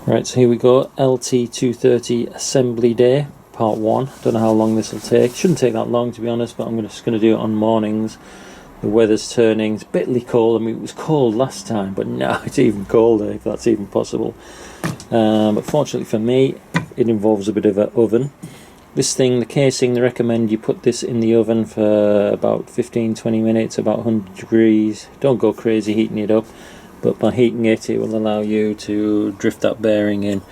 Right, so here we go, LT230 assembly day, part 1. Don't know how long this will take. Shouldn't take that long, to be honest, but I'm just going to do it on mornings. The weather's turning, it's bitterly cold. I mean, it was cold last time, but now it's even colder, if that's even possible. But fortunately for me, it involves a bit of an oven. This thing, the casing, they recommend you put this in the oven for about 15-20 minutes, about 100 degrees. Don't go crazy heating it up, but by heating it, it will allow you to drift that bearing in.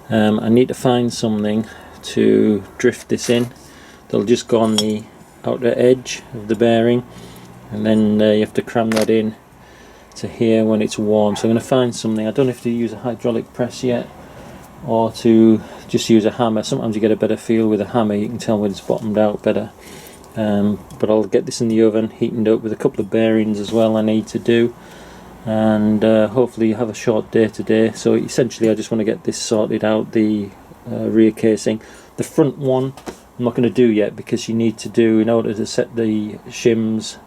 I need to find something to drift this in. They'll just go on the outer edge of the bearing, and then you have to cram that in to here when it's warm. So I'm going to find something. I don't know if to use a hydraulic press yet or to just use a hammer. Sometimes you get a better feel with a hammer, you can tell when it's bottomed out better. But I'll get this in the oven, heating up with a couple of bearings as well I need to do, and hopefully have a short day today. So essentially I just want to get this sorted out, the rear casing. The front one I'm not going to do yet, because you need to do, in order to set the shims,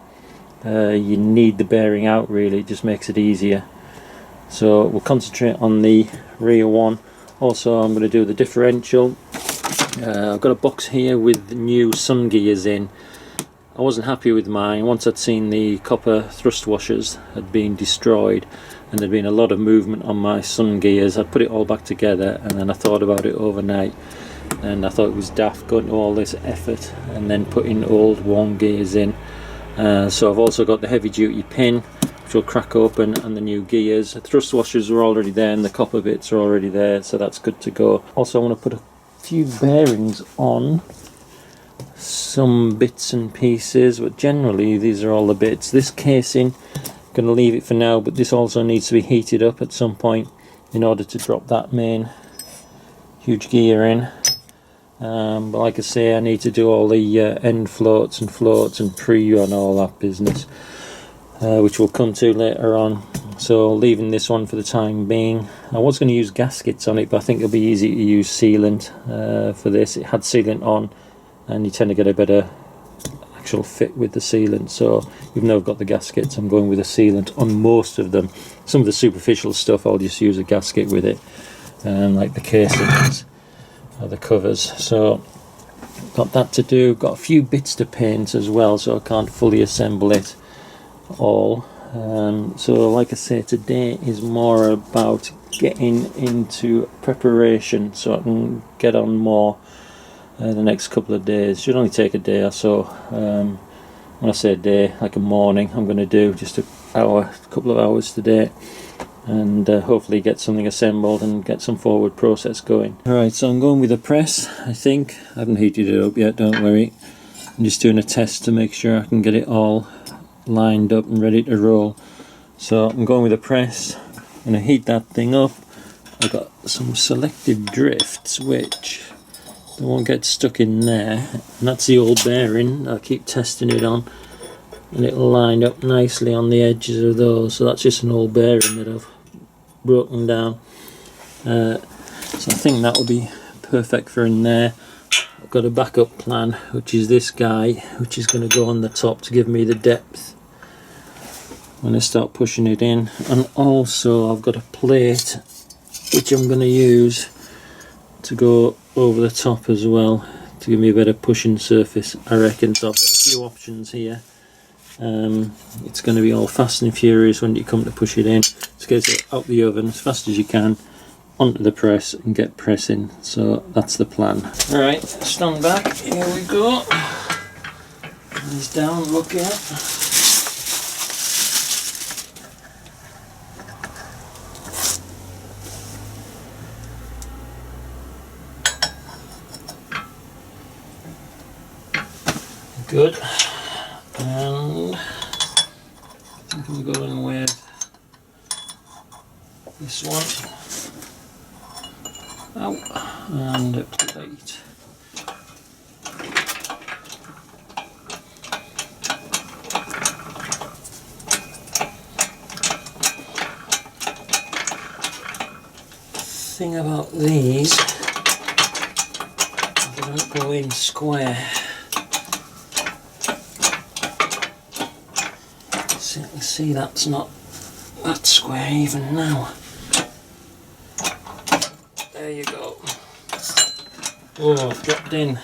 you need the bearing out really. It just makes it easier. So we'll concentrate on the rear one. Also I'm going to do the differential. I've got a box here with new sun gears in. I wasn't happy with mine. Once I'd seen the copper thrust washers had been destroyed and there'd been a lot of movement on my sun gears, I'd put it all back together, and then I thought about it overnight, and I thought it was daft going to all this effort and then putting old worn gears in. So I've also got the heavy duty pin, which will crack open, and the new gears. The thrust washers are already there and the copper bits are already there, so that's good to go. Also I want to put a few bearings on some bits and pieces, but generally these are all the bits. This casing, I'm going to leave it for now, but this also needs to be heated up at some point in order to drop that main huge gear in. But like I say, I need to do all the end floats and pre and all that business, which we'll come to later on. So leaving this one for the time being. I was going to use gaskets on it, but I think it'll be easy to use sealant for this. It had sealant on, and you tend to get a better actual fit with the sealant. So even though I've got the gaskets, I'm going with a sealant on most of them. Some of the superficial stuff I'll just use a gasket with it, like the casings or the covers. So got that to do. Got a few bits to paint as well, so I can't fully assemble it all. So like I say, today is more about getting into preparation so I can get on more the next couple of days. Should only take a day or so. When I say a day, like a morning, I'm going to do just a couple of hours today, and hopefully get something assembled and get some forward process going. Alright, so I'm going with a press, I think. I haven't heated it up yet, don't worry. I'm just doing a test to make sure I can get it all lined up and ready to roll. So I'm going with a press. I'm going to heat that thing up. I've got some selective drifts which they won't get stuck in there, and that's the old bearing. I'll keep testing it on, and it'll line up nicely on the edges of those. So that's just an old bearing that I've broken down. So I think that will be perfect for in there. I've got a backup plan, which is this guy, which is going to go on the top to give me the depth when I start pushing it in. And also I've got a plate which I'm going to use to go over the top as well to give me a better pushing surface, I reckon. So I've got a few options here. It's going to be all fast and furious when you come to push it in. Just get it out the oven as fast as you can, onto the press and get pressing. So that's the plan. Alright, stand back, here we go. He's down, looking. Good. And I think I'm going with this one. And a plate. Thing about these, they don't go in square. So you can see that's not that square even now. There you go. Oh, I've dropped in.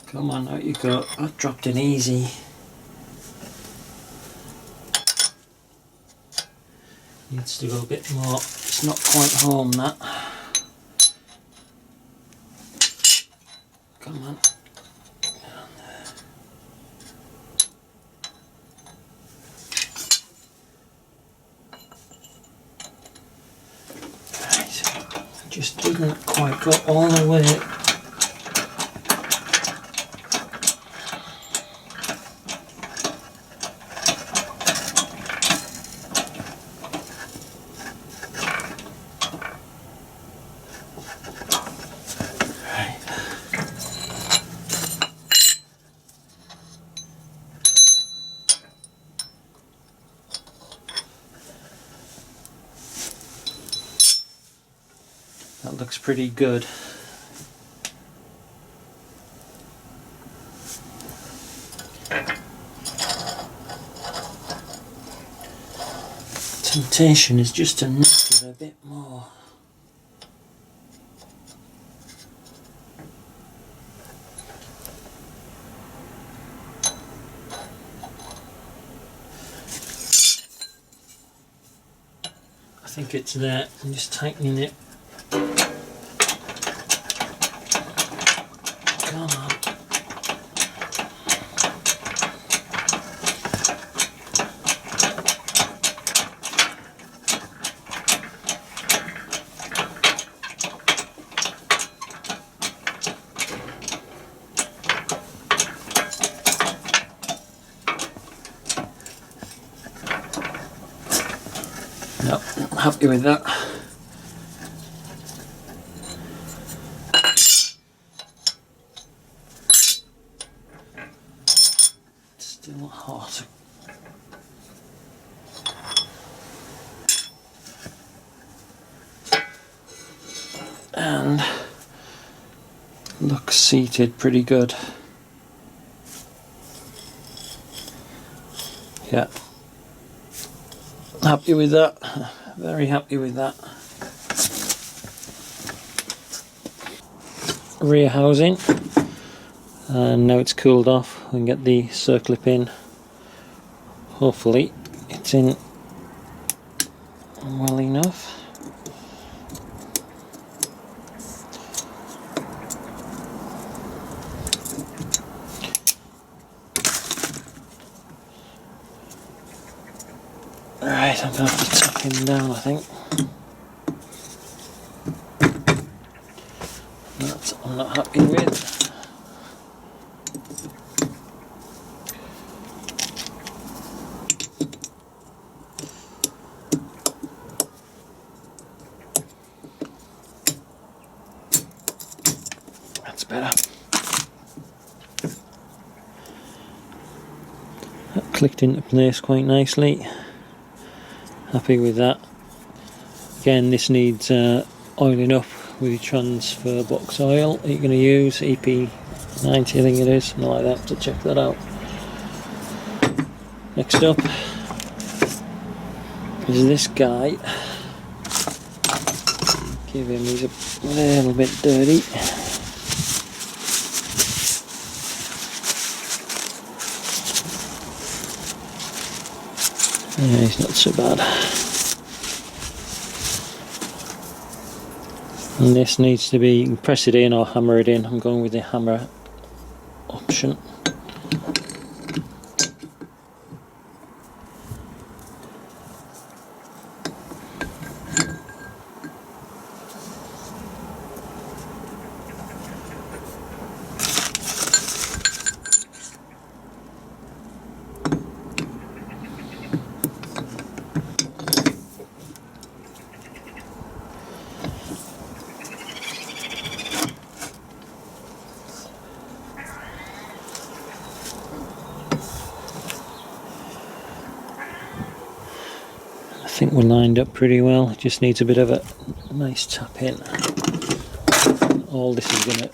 Come on, out you go. I've dropped in easy. Needs to go a bit more. It's not quite home, that. Come on. Down there. Right. Just didn't quite go all the way. That looks pretty good. Temptation is just to knock it a bit more. I think it's there. I'm just tightening it. Come on. Nope, I'm happy with that. Still hot. And looks seated pretty good. Yeah. Happy with that. Very happy with that. Rear housing. And now it's cooled off. We can get the circlip in. Hopefully it's in well enough. Right, I'm going to have to tuck him down, I think. That I'm not happy with. That's better. That clicked into place quite nicely. Happy with that. Again, this needs oiling up with your transfer box oil that you're going to use, EP90 I think it is, something like that, to check that out. Next up is this guy. Give him, he's a little bit dirty. Yeah, he's not so bad. And this needs to be, you can press it in or hammer it in. I'm going with the hammer option. I think we're lined up pretty well. It just needs a bit of a nice tap in. All this is going to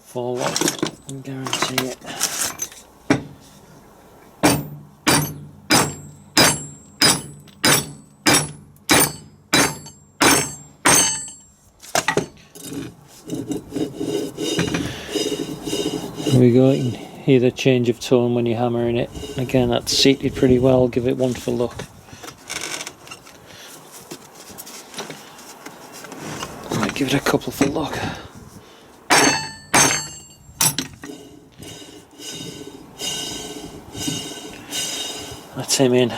fall off, I guarantee it. There we go, you can hear the change of tone when you're hammering it. Again, that's seated pretty well, give it one for look. Right, give it a couple for look. That's him in.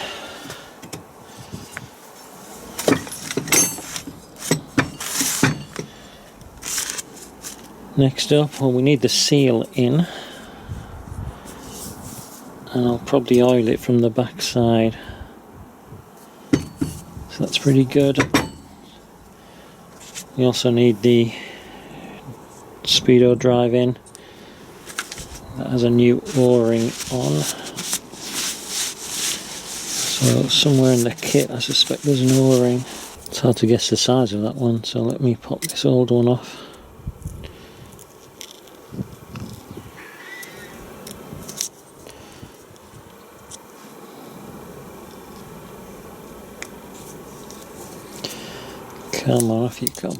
Next up, well, we need the seal in, and I'll probably oil it from the back side, so that's pretty good. We also need the speedo drive in. That has a new O-ring on, so somewhere in the kit I suspect there's an O-ring. It's hard to guess the size of that one, so let me pop this old one off. Come on, off you come.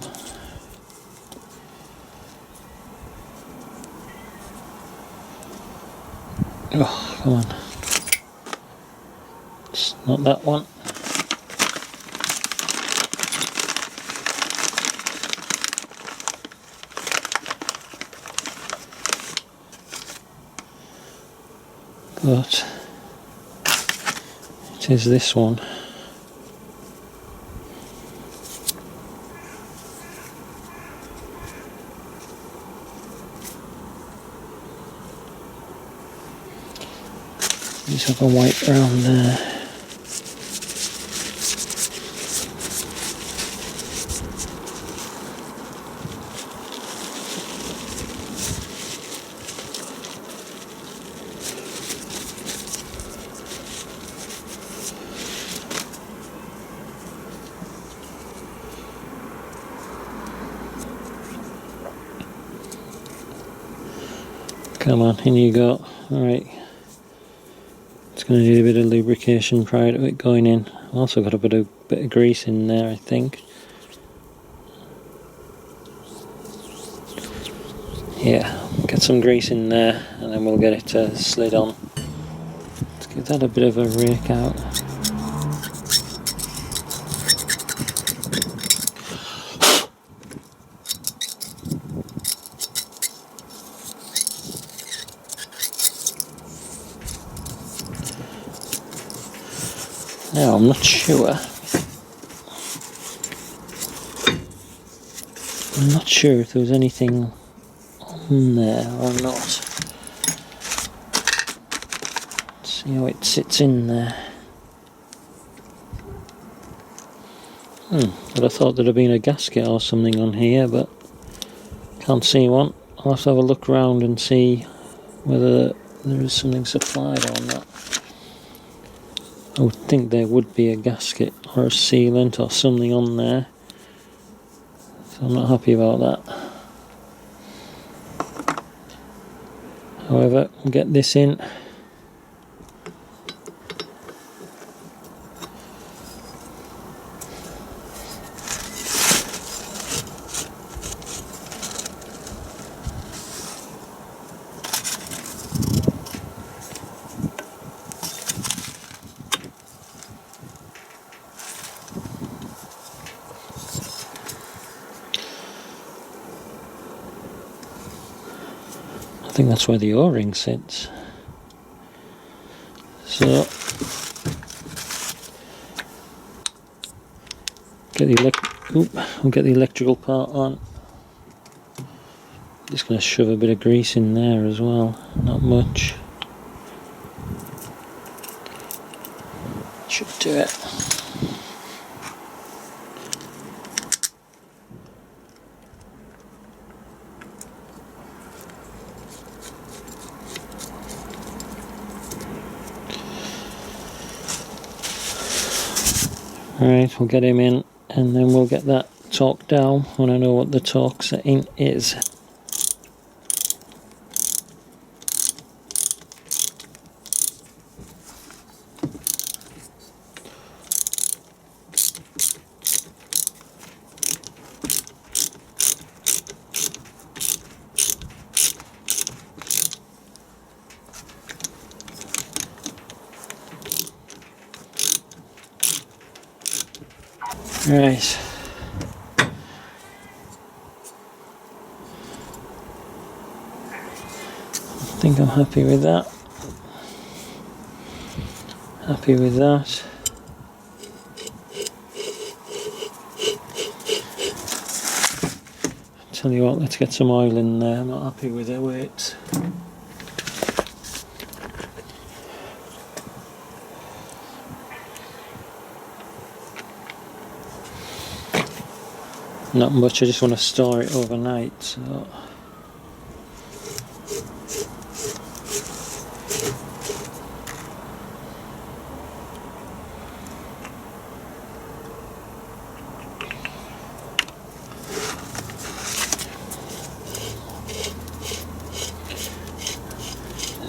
Oh, come on. It's not that one. But it is this one. Just have a wipe around there. Come on, in you go. Alright. It's going to need a bit of lubrication prior to it going in. Also got a bit of grease in there, I think. Yeah, get some grease in there and then we'll get it slid on. Let's give that a bit of a rake out. Now I'm not sure. If there was anything on there or not. Let's see how it sits in there. But I thought there'd have been a gasket or something on here, but can't see one. I'll have to have a look around and see whether there is something supplied or not. I would think there would be a gasket or a sealant or something on there, so I'm not happy about that. However, we'll get this in. I think that's where the O-ring sits. So we'll get the electrical part on. Just going to shove a bit of grease in there as well, not much. Should do it. Alright, we'll get him in and then we'll get that torque down when I know what the torque setting is. Right. I think I'm happy with that. Happy with that. Tell you what, let's get some oil in there. I'm not happy with the weight. Not much, I just want to store it overnight, so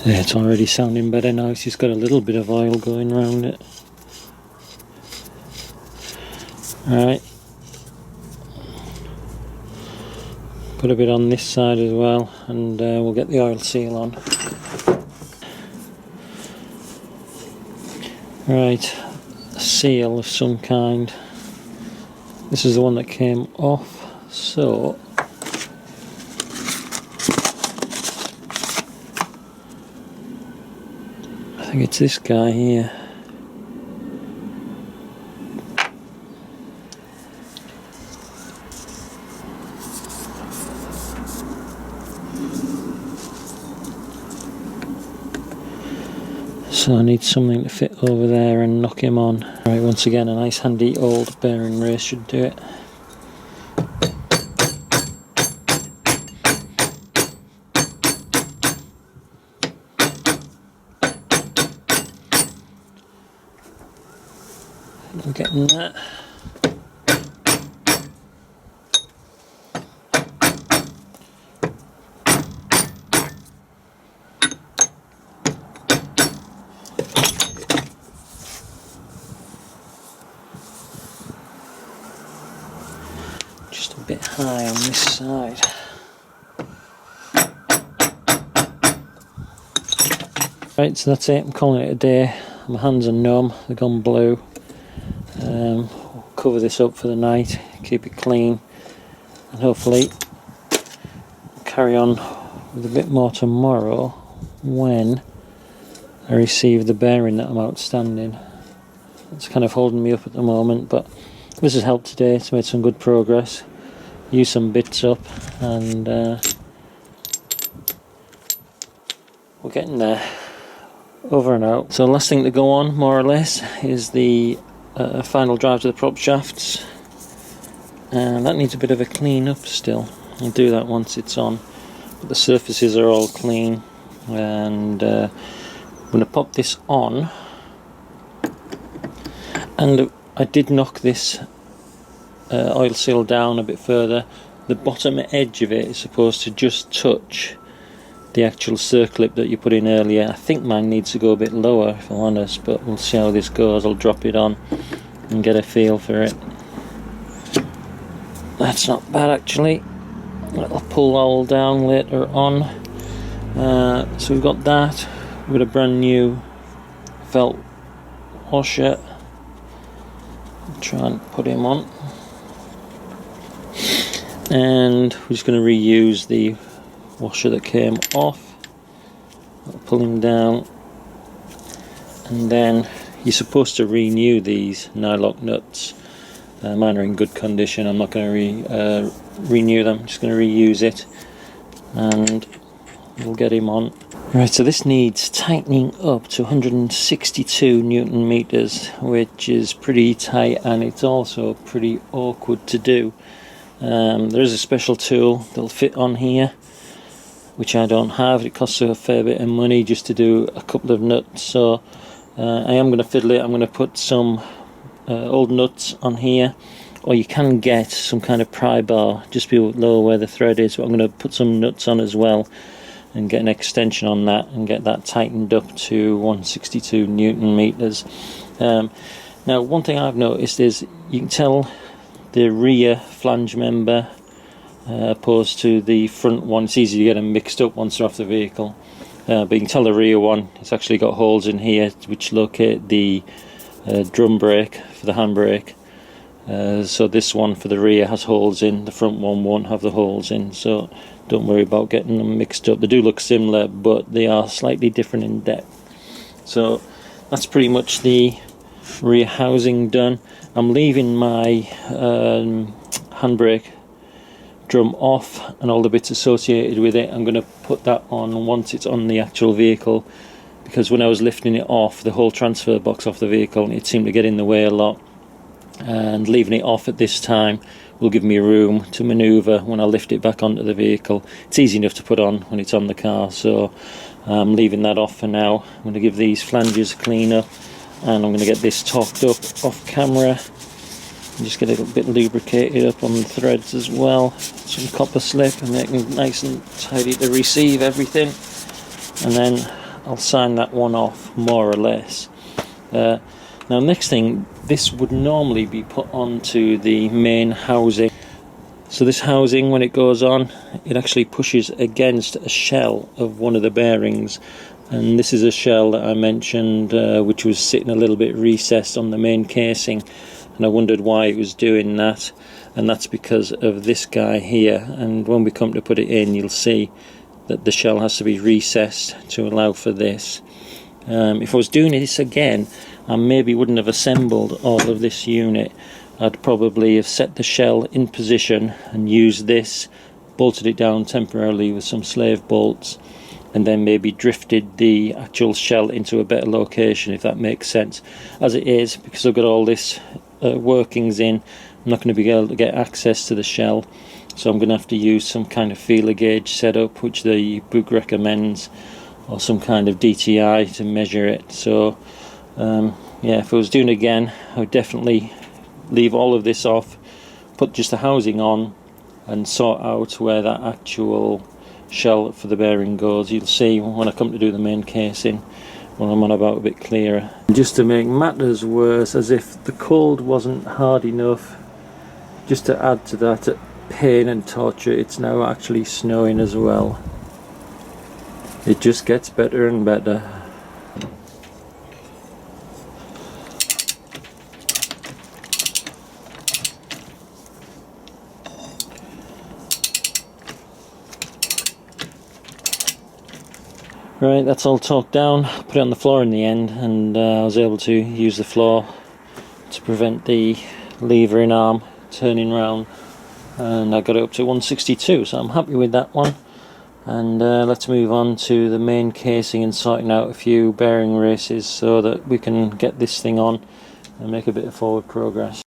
yeah, it's already sounding better now. It's just got a little bit of oil going around it. Alright. Put a bit on this side as well, and we'll get the oil seal on. Right, a seal of some kind. This is the one that came off, so I think it's this guy here. So I need something to fit over there and knock him on. Right, once again, a nice handy old bearing race should do it. I'm getting that. Just a bit high on this side. Right, so that's it. I'm calling it a day. My hands are numb, they've gone blue. I'll cover this up for the night, keep it clean, and hopefully carry on with a bit more tomorrow when I receive the bearing that I'm outstanding. It's kind of holding me up at the moment, but this has helped today. It's made some good progress. Used some bits up, and we're getting there. Over and out. So last thing to go on, more or less, is the final drive to the prop shafts, and that needs a bit of a clean up still. I'll do that once it's on, but the surfaces are all clean, and I'm going to pop this on. And I did knock this oil seal down a bit further. The bottom edge of it is supposed to just touch the actual circlip that you put in earlier. I think mine needs to go a bit lower, if I'm honest, but we'll see how this goes. I'll drop it on and get a feel for it. That's not bad actually. I'll pull all down later on. So we've got that. We've got a brand new felt washer. I'll try and put him on. And we're just going to reuse the washer that came off. I'll pull him down, and then you're supposed to renew these nylock nuts. Mine are in good condition. I'm not going to renew them, I'm just going to reuse it, and we'll get him on. Right, so this needs tightening up to 162 Newton meters, which is pretty tight, and it's also pretty awkward to do. There is a special tool that'll fit on here, which I don't have. It costs a fair bit of money just to do a couple of nuts, so I am going to fiddle it. I'm going to put some old nuts on here, or you can get some kind of pry bar just below where the thread is, but I'm going to put some nuts on as well and get an extension on that and get that tightened up to 162 Newton meters. Now, one thing I've noticed is you can tell the rear flange member opposed to the front one. It's easy to get them mixed up once they're off the vehicle, but you can tell the rear one, it's actually got holes in here which locate the drum brake for the handbrake, So this one for the rear has holes in, the front one won't have the holes in, so don't worry about getting them mixed up. They do look similar, but they are slightly different in depth. So that's pretty much the rear housing done. I'm leaving my handbrake drum off and all the bits associated with it. I'm going to put that on once it's on the actual vehicle, because when I was lifting it off, the whole transfer box off the vehicle, it seemed to get in the way a lot, and leaving it off at this time will give me room to manoeuvre when I lift it back onto the vehicle. It's easy enough to put on when it's on the car, so I'm leaving that off for now. I'm going to give these flanges a clean up, and I'm going to get this torqued up off camera and just get a little bit lubricated up on the threads as well, some copper slip, and make them nice and tidy to receive everything, and then I'll sign that one off more or less. Now next thing, this would normally be put onto the main housing. So this housing, when it goes on, it actually pushes against a shell of one of the bearings, and this is a shell that I mentioned which was sitting a little bit recessed on the main casing, and I wondered why it was doing that, and that's because of this guy here. And when we come to put it in, you'll see that the shell has to be recessed to allow for this. If I was doing this again, I maybe wouldn't have assembled all of this unit. I'd probably have set the shell in position and used this, bolted it down temporarily with some slave bolts, and then maybe drifted the actual shell into a better location, if that makes sense. As it is, because I've got all this workings in, I'm not going to be able to get access to the shell, so I'm going to have to use some kind of feeler gauge setup, which the book recommends, or some kind of DTI to measure it. So yeah, if I was doing it again, I would definitely leave all of this off, put just the housing on, and sort out where that actual shell for the bearing goes. You'll see when I come to do the main casing when I'm on about a bit clearer. Just to make matters worse, as if the cold wasn't hard enough, just to add to that pain and torture, it's now actually snowing as well. It just gets better and better. Right, that's all torqued down, put it on the floor in the end, and I was able to use the floor to prevent the levering arm turning round, and I got it up to 162, so I'm happy with that one. And let's move on to the main casing and sorting out a few bearing races so that we can get this thing on and make a bit of forward progress.